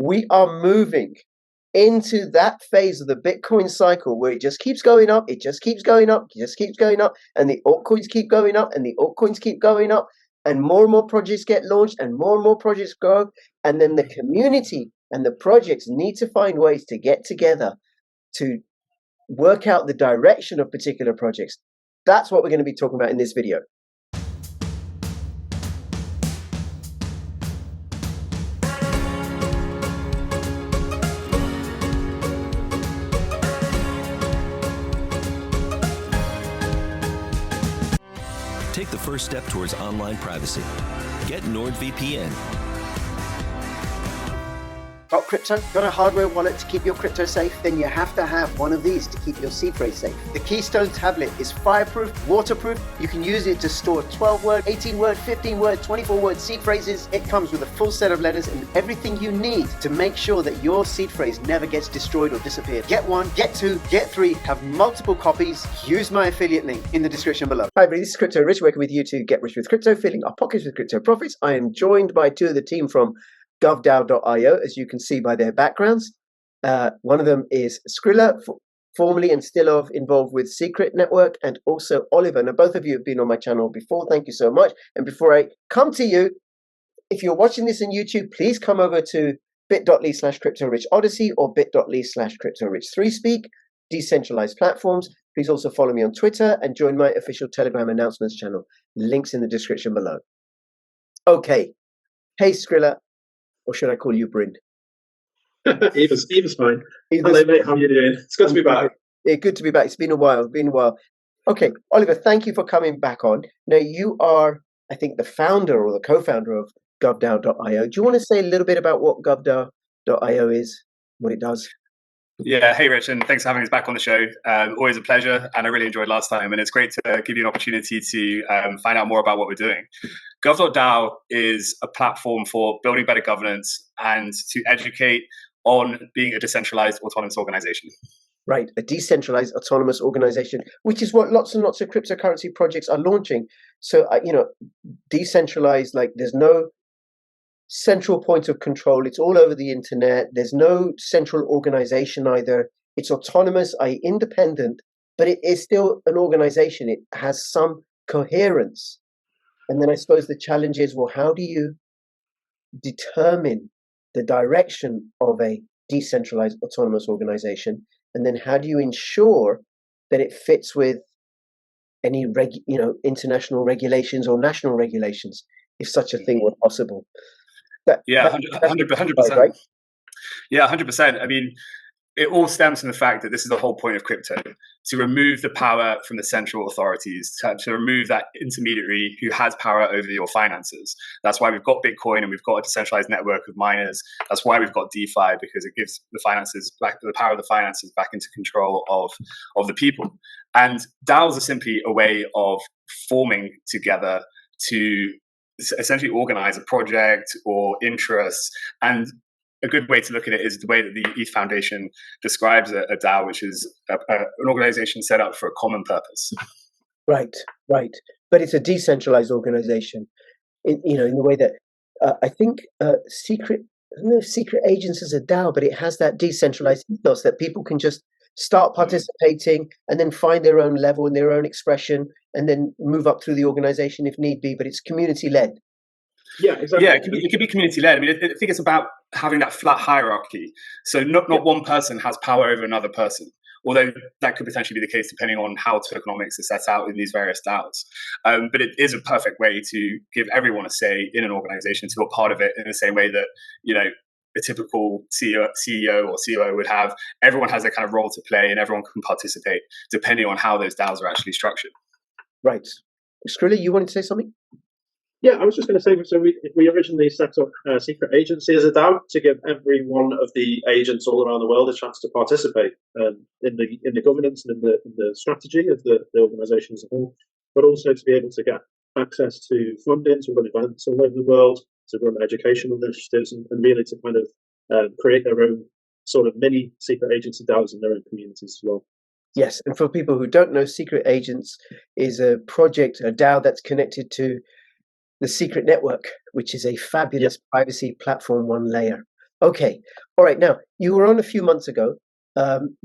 We are moving into that phase of the Bitcoin cycle where it just keeps going up, it just keeps going up, it just keeps going up, and the altcoins keep going up, and the altcoins keep going up, and more projects get launched, and more projects grow, and then the community and the projects need to find ways to get together to work out the direction of particular projects. That's what we're going to be talking about in this video. Take the first step towards online privacy. Get NordVPN. Got crypto? Got a hardware wallet to keep your crypto safe? Then you have to have one of these to keep your seed phrase safe. The Keystone tablet is fireproof, waterproof. You can use it to store 12-word, 18-word, 15-word, 24-word seed phrases. It comes with a full set of letters and everything you need to make sure that your seed phrase never gets destroyed or disappeared. Get one, get two, get three, have multiple copies. Use my affiliate link in the description below. Hi everybody, this is Crypto Rich, working with you to get rich with crypto, filling our pockets with crypto profits. I am joined by two of the team from Gov.Dao, as you can see by their backgrounds. One of them is Skrilla, formerly and still involved with Secret Network, and also Oliver. Now, both of you have been on my channel before. Thank you so much. And before I come to you, if you're watching this on YouTube, please come over to bit.ly/CryptoRichOdyssey or bit.ly/CryptoRich3Speak, decentralized platforms. Please also follow me on Twitter and join my official Telegram announcements channel. Links in the description below. Okay. Hey, Skrilla. Or should I call you Bryn? Either's fine. Hello, mate. How are you doing? It's good to be back. Yeah, good to be back. It's been a while. Okay, Oliver, thank you for coming back on. Now, you are, I think, the founder or the co-founder of Gov.Dao.io. Do you want to say a little bit about what Gov.Dao.io is, what it does? Yeah, hey Rich, and thanks for having us back on the show. Always a pleasure, and I really enjoyed last time, and it's great to give you an opportunity to find out more about what we're doing. Gov.Dao is a platform for building better governance and to educate on being a decentralized autonomous organization. Right, a decentralized autonomous organization, which is what lots and lots of cryptocurrency projects are launching. So, decentralized, like there's no central point of control. It's all over the internet. There's no central organization either. It's autonomous, i.e. independent, but it is still an organization. It has some coherence. And then I suppose the challenge is, well, how do you determine the direction of a decentralized autonomous organization? And then how do you ensure that it fits with any international regulations or national regulations, if such a thing were possible? 100%. Right? Yeah, 100%. I mean, it all stems from the fact that this is the whole point of crypto, to remove the power from the central authorities, to remove that intermediary who has power over your finances. That's why we've got Bitcoin and we've got a decentralized network of miners. That's why we've got DeFi, because it gives the power of the finances back into control of the people. And DAOs are simply a way of forming together to essentially organize a project or interests. And a good way to look at it is the way that the ETH Foundation describes a DAO, which is an organization set up for a common purpose. Right. But it's a decentralized organization, in the way that I think secret agents is a DAO, but it has that decentralized ethos that people can just start participating and then find their own level and their own expression and then move up through the organization if need be, but it's community led. Yeah, exactly. Yeah, it could be community led. I mean, I think it's about having that flat hierarchy. So not one person has power over another person, although that could potentially be the case depending on how tokenomics is set out in these various DAOs. But it is a perfect way to give everyone a say in an organization, to be a part of it in the same way that, a typical CEO or COO would have. Everyone has a kind of role to play and everyone can participate depending on how those DAOs are actually structured. Right. Skrilla, you wanted to say something? Yeah, I was just going to say, so we originally set up Secret Agency as a DAO to give every one of the agents all around the world a chance to participate in the governance and in the strategy of the organization as a whole, but also to be able to get access to funding, to run events all over the world, to run educational initiatives, and really to kind of create their own sort of mini secret agency DAOs in their own communities as well. Yes, and for people who don't know, Secret Agents is a project, a DAO that's connected to the Secret Network, which is a fabulous privacy platform, one layer. Okay. All right. Now, you were on a few months ago,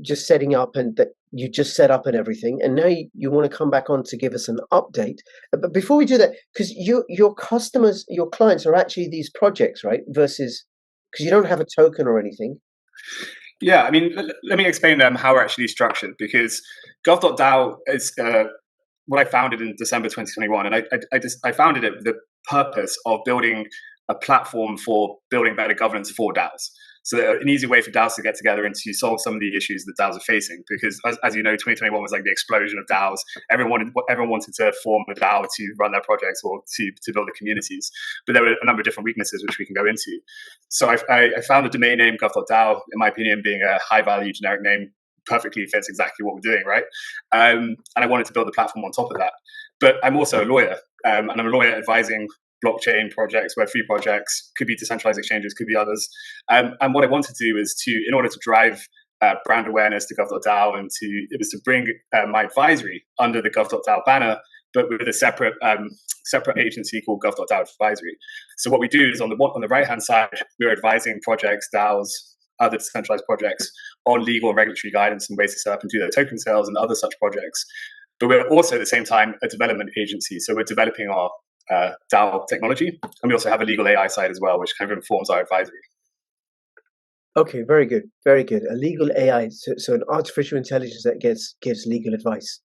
just setting up, and that you just set up and everything, and now you want to come back on to give us an update. But before we do that, because your customers, your clients are actually these projects, right? Versus, because you don't have a token or anything. Yeah, I mean, let me explain how we're actually structured, because Gov.Dao is what I founded in December 2021, and I founded it with the purpose of building a platform for building better governance for DAOs. So an easy way for DAOs to get together and to solve some of the issues that DAOs are facing. Because as you know, 2021 was like the explosion of DAOs. Everyone wanted to form a DAO to run their projects or to build the communities. But there were a number of different weaknesses which we can go into. So I found the domain name Gov.Dao, in my opinion, being a high value generic name, perfectly fits exactly what we're doing, right? And I wanted to build the platform on top of that. But I'm also a lawyer, and I'm a lawyer advising blockchain projects, Web3 projects, could be decentralized exchanges, could be others. And what I wanted to do is in order to drive brand awareness to Gov.Dao, and it was to bring my advisory under the Gov.Dao banner, but with a separate agency called Gov.Dao Advisory. So what we do is on the right-hand side, we're advising projects, DAOs, other decentralized projects on legal and regulatory guidance and ways to set up and do their token sales and other such projects. But we're also at the same time a development agency. So we're developing our DAO technology, and we also have a legal AI side as well, which kind of informs our advisory. Okay, very good, very good. A legal AI, so an artificial intelligence that gives legal advice.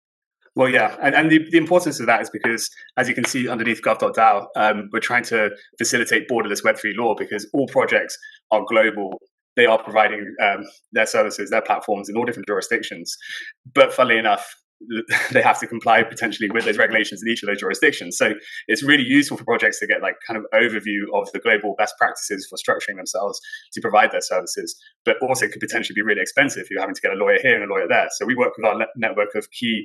Well, yeah, and the importance of that is because, as you can see underneath Gov.Dao, we're trying to facilitate borderless Web3 law, because all projects are global. They are providing their services, their platforms in all different jurisdictions. But funnily enough, they have to comply potentially with those regulations in each of those jurisdictions. So it's really useful for projects to get like kind of overview of the global best practices for structuring themselves to provide their services. But also it could potentially be really expensive if you're having to get a lawyer here and a lawyer there. So we work with our network of key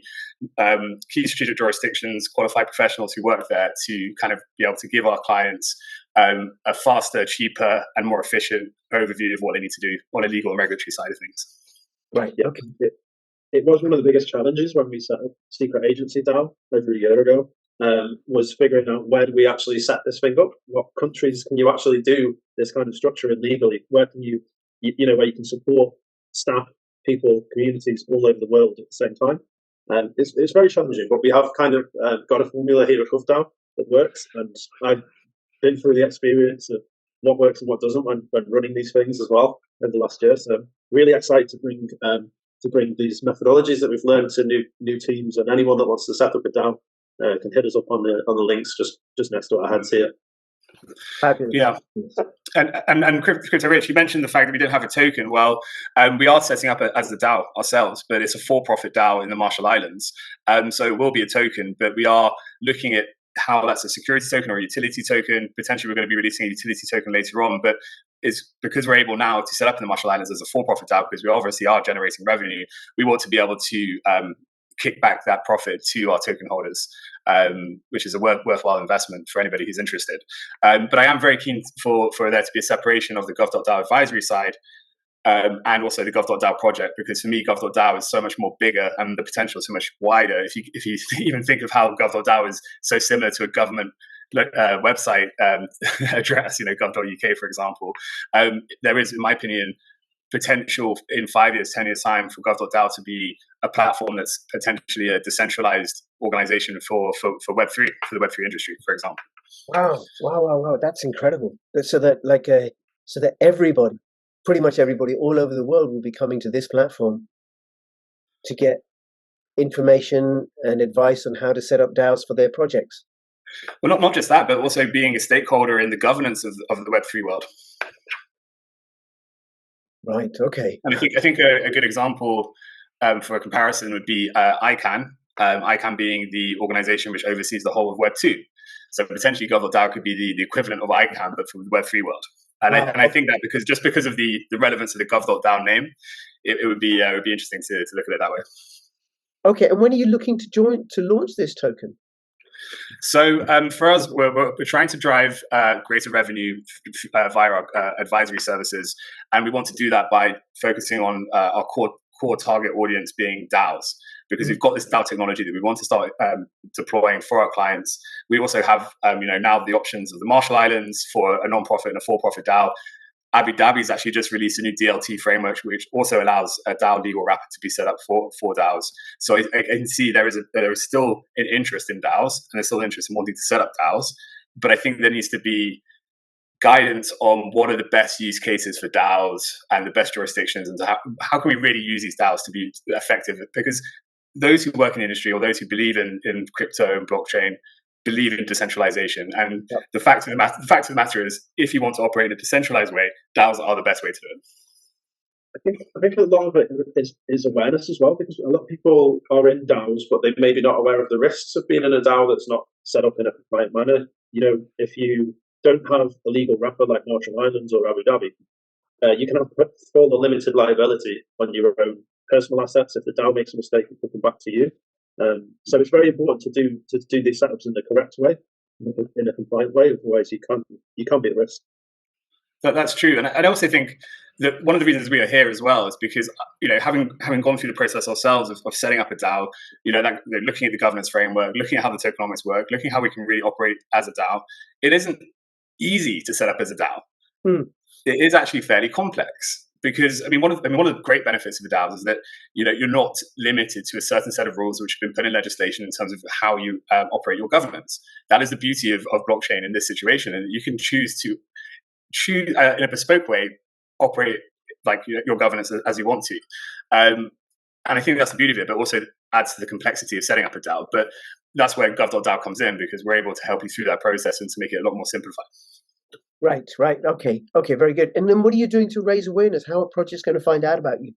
strategic jurisdictions, qualified professionals who work there, to kind of be able to give our clients a faster, cheaper, and more efficient overview of what they need to do on a legal and regulatory side of things. Right. Yeah. Okay. It was one of the biggest challenges when we set up Secret Agency DAO over a year ago, was figuring out where do we actually set this thing up? What countries can you actually do this kind of structure in legally? Where can you where you can support staff, people, communities all over the world at the same time? It's very challenging, but we have kind of got a formula here at Govdao that works, and I've been through the experience of what works and what doesn't when running these things as well over the last year. So I'm really excited to bring these methodologies that we've learned to new teams, and anyone that wants to set up a DAO can hit us up on the links just next to our heads here. Fabulous. Yeah, and Crypto Rich, you mentioned the fact that we don't have a token. Well, we are setting up as the DAO ourselves, but it's a for-profit DAO in the Marshall Islands. So it will be a token, but we are looking at how that's a security token or a utility token. Potentially we're going to be releasing a utility token later on, but it's because we're able now to set up in the Marshall Islands as a for-profit DAO, because we obviously are generating revenue. We want to be able to kick back that profit to our token holders, which is a worthwhile investment for anybody who's interested. But I am very keen for there to be a separation of the Gov.Dao advisory side and also the Gov.Dao project, because for me, Gov.Dao is so much more bigger and the potential is so much wider. If you even think of how Gov.Dao is so similar to a government website address, gov.uk, for example, there is, in my opinion, potential in 5 years, 10 years time for Gov.Dao to be a platform that's potentially a decentralized organization for Web3, for the Web3 industry, for example. Wow. That's incredible. So that everybody, pretty much everybody all over the world will be coming to this platform to get information and advice on how to set up DAOs for their projects. Well, not just that, but also being a stakeholder in the governance of the Web3 world. Right. Okay. And I think a good example for a comparison would be ICANN. ICANN being the organization which oversees the whole of Web2. So potentially Gov.Dao could be the equivalent of ICANN, but for the Web3 world. And I think that because of the relevance of the Gov.Dao name, it would be interesting to look at it that way. Okay. And when are you looking to launch this token? So for us, we're trying to drive greater revenue via our advisory services, and we want to do that by focusing on our core target audience being DAOs, because we've got this DAO technology that we want to start deploying for our clients. We also have now the options of the Marshall Islands for a non-profit and a for-profit DAO. Abu Dhabi's actually just released a new DLT framework, which also allows a DAO legal wrapper to be set up for DAOs. So I can see there is still an interest in DAOs, and there's still interest in wanting to set up DAOs. But I think there needs to be guidance on what are the best use cases for DAOs and the best jurisdictions, and how can we really use these DAOs to be effective? Because those who work in the industry or those who believe in crypto and blockchain believe in decentralization. And the fact of the matter is, if you want to operate in a decentralized way, DAOs are the best way to do it. I think a lot of it is awareness as well, because a lot of people are in DAOs, but they may be not aware of the risks of being in a DAO that's not set up in a compliant manner. If you don't have a legal wrapper like Marshall Islands or Abu Dhabi, you can have full limited liability on your own personal assets. If the DAO makes a mistake, it will come back to you. So it's very important to do these setups in the correct way, in a compliant way. Otherwise, you can't be at risk. That's true, and I also think that one of the reasons we are here as well is because having gone through the process ourselves of setting up a DAO, looking at the governance framework, looking at how the tokenomics work, looking at how we can really operate as a DAO. It isn't easy to set up as a DAO. It is actually fairly complex. Because one of the great benefits of the DAOs is that you're not limited to a certain set of rules which have been put in legislation in terms of how you operate your governance. That is the beauty of blockchain in this situation, and you can choose in a bespoke way operate like your governance as you want to. And I think that's the beauty of it, but also adds to the complexity of setting up a DAO. But that's where Gov.Dao comes in, because we're able to help you through that process and to make it a lot more simplified. Right. Okay, very good. And then what are you doing to raise awareness? How are projects going to find out about you?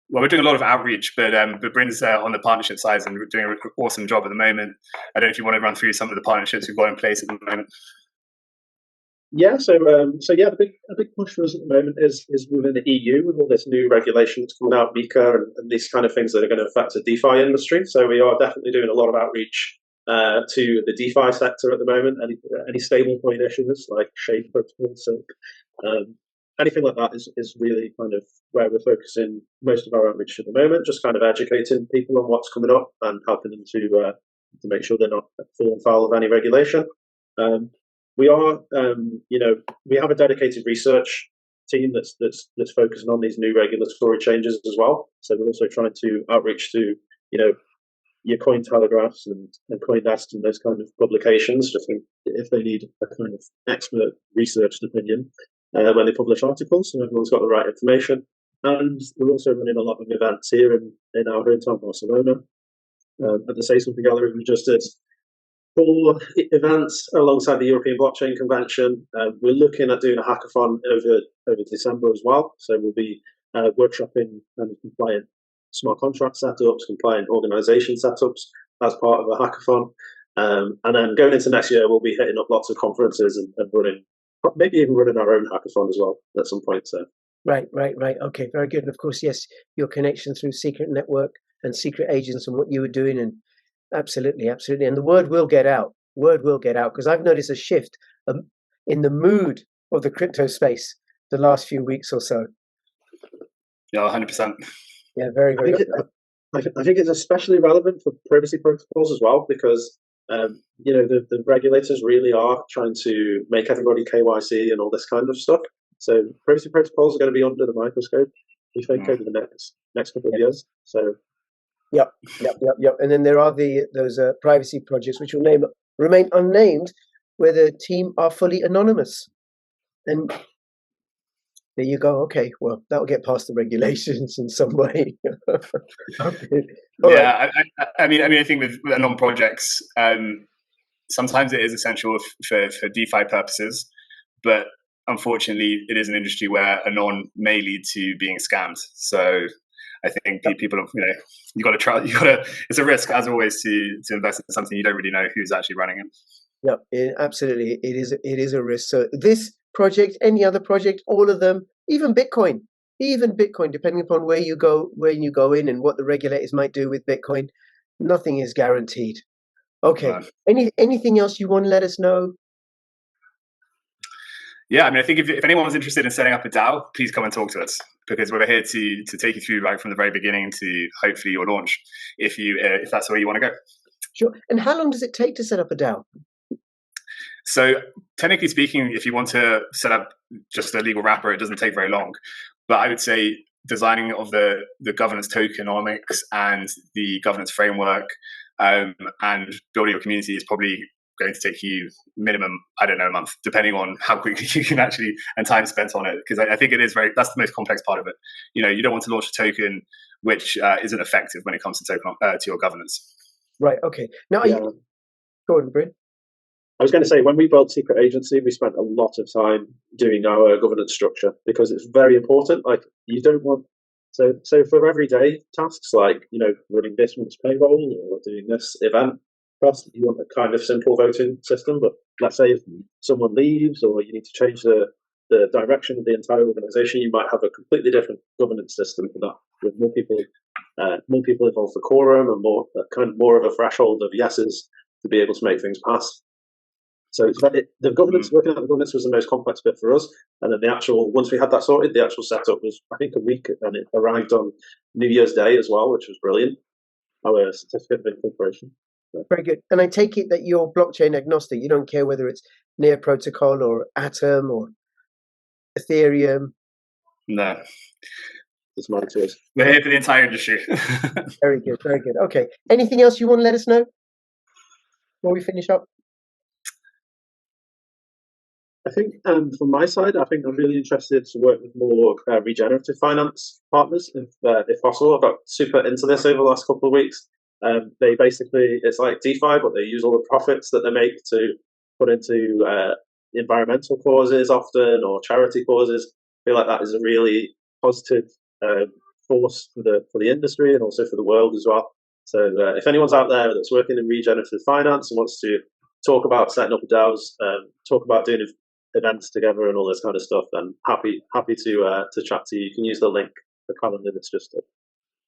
Well, we're doing a lot of outreach, but Bryn's on the partnership side and we're doing an awesome job at the moment. I don't know if you want to run through some of the partnerships we've got in place at the moment. Yeah, a big push for us at the moment is within the EU with all this new regulations coming out, MiCA and these kind of things that are going to affect the DeFi industry. So we are definitely doing a lot of outreach to the DeFi sector at the moment. Any stablecoin issues like Shade Protocol, so anything like that is really kind of where we're focusing most of our outreach at the moment. Just kind of educating people on what's coming up and helping them to make sure they're not falling foul of any regulation. We are, we have a dedicated research team that's focusing on these new regulatory changes as well. So we're also trying to outreach to, your Cointelegraphs and CoinDesk and those kind of publications, just if they need a kind of expert researched opinion when they publish articles, so everyone's got the right information. And we're also running a lot of events here in our hometown, Barcelona. At the Say Something Gallery, we just did 4 events alongside the European Blockchain Convention. We're looking at doing a hackathon over December as well. So we'll be workshopping compliant smart contract setups, compliant organization setups as part of a hackathon. And then going into next year, we'll be hitting up lots of conferences and maybe even running our own hackathon as well at some point. So. Right. Okay, very good. And of course, yes, your connection through Secret Network and Secret Agents and what you were doing, and absolutely. And the word will get out. Because I've noticed a shift in the mood of the crypto space the last few weeks or so. Yeah, 100%. Yeah, very, very. I think it's especially relevant for privacy protocols as well, because the regulators really are trying to make everybody KYC and all this kind of stuff. So privacy protocols are going to be under the microscope, I think, over the next couple of years. So. Yep. And then there are those privacy projects which will remain unnamed, where the team are fully anonymous. And there you go. Okay, well, that'll get past the regulations in some way. Okay. Yeah, right. I think with anon projects, sometimes it is essential for DeFi purposes, but unfortunately, it is an industry where anon may lead to being scammed. So I think people, you got to try. It's a risk, as always, to invest in something you don't really know who's actually running it. Yeah, absolutely. It is a risk. So this project, any other project, all of them, even Bitcoin, depending upon where you go in and what the regulators might do with Bitcoin, nothing is guaranteed. Okay. Anything else you want to let us know? Yeah, I think if anyone's interested in setting up a DAO, please come and talk to us, because we're here to take you through right from the very beginning to hopefully your launch, if that's where you want to go. Sure. And how long does it take to set up a DAO? So technically speaking, if you want to set up just a legal wrapper, it doesn't take very long. But I would say designing of the governance tokenomics and the governance framework and building your community is probably going to take you minimum, I don't know, a month, depending on how quickly you can actually, and time spent on it. Because I think it is that's the most complex part of it. You don't want to launch a token which isn't effective when it comes to to your governance. Right. Okay. Now, go on, Bryn. I was going to say, when we built Secret Agency, we spent a lot of time doing our governance structure because it's very important. Like, you don't want so for everyday tasks like running this month's payroll or doing this event cost, you want a kind of simple voting system. But let's say if someone leaves or you need to change the direction of the entire organization, you might have a completely different governance system for that, with more people involved for quorum and more of a threshold of yeses to be able to make things pass. So the governance, working out the governance was the most complex bit for us. And then once we had that sorted, the actual setup was, I think, a week, and it arrived on New Year's Day as well, which was brilliant. Our certificate of incorporation. So. Very good. And I take it that you're blockchain agnostic. You don't care whether it's Near Protocol or Atom or Ethereum. No. It's my choice. We're here for the entire industry. Very good. Very good. Okay. Anything else you want to let us know before we finish up? I think from my side, I think I'm really interested to work with more regenerative finance partners, if possible. I've got super into this over the last couple of weeks. They basically, it's like DeFi, but they use all the profits that they make to put into environmental causes often, or charity causes. I feel like that is a really positive force for the industry and also for the world as well. So if anyone's out there that's working in regenerative finance and wants to talk about setting up DAOs, talk about doing events together and all this kind of stuff, then happy to chat to you. You can use the link, the calendar that's just up.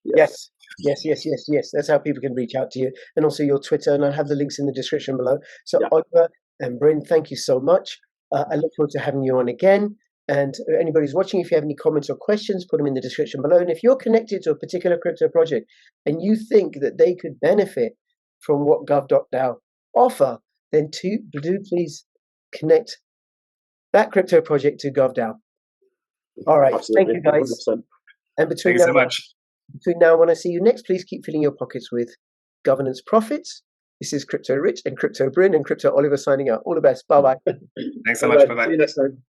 Yes. That's how people can reach out to you, and also your Twitter, and I'll have the links in the description below. So Oliver and Bryn, thank you so much. I look forward to having you on again. And anybody who's watching, if you have any comments or questions, put them in the description below. And if you're connected to a particular crypto project and you think that they could benefit from what Gov.Dao offer, then do please connect that crypto project to Govdao. All right. Absolutely. Thank you, guys. 100%. And Thank you so much. Between now and when I see you next, please keep filling your pockets with governance profits. This is Crypto Rich and Crypto Bryn and Crypto Oliver signing out. All the best. Bye-bye. Thanks so much. Bye-bye. See you next time.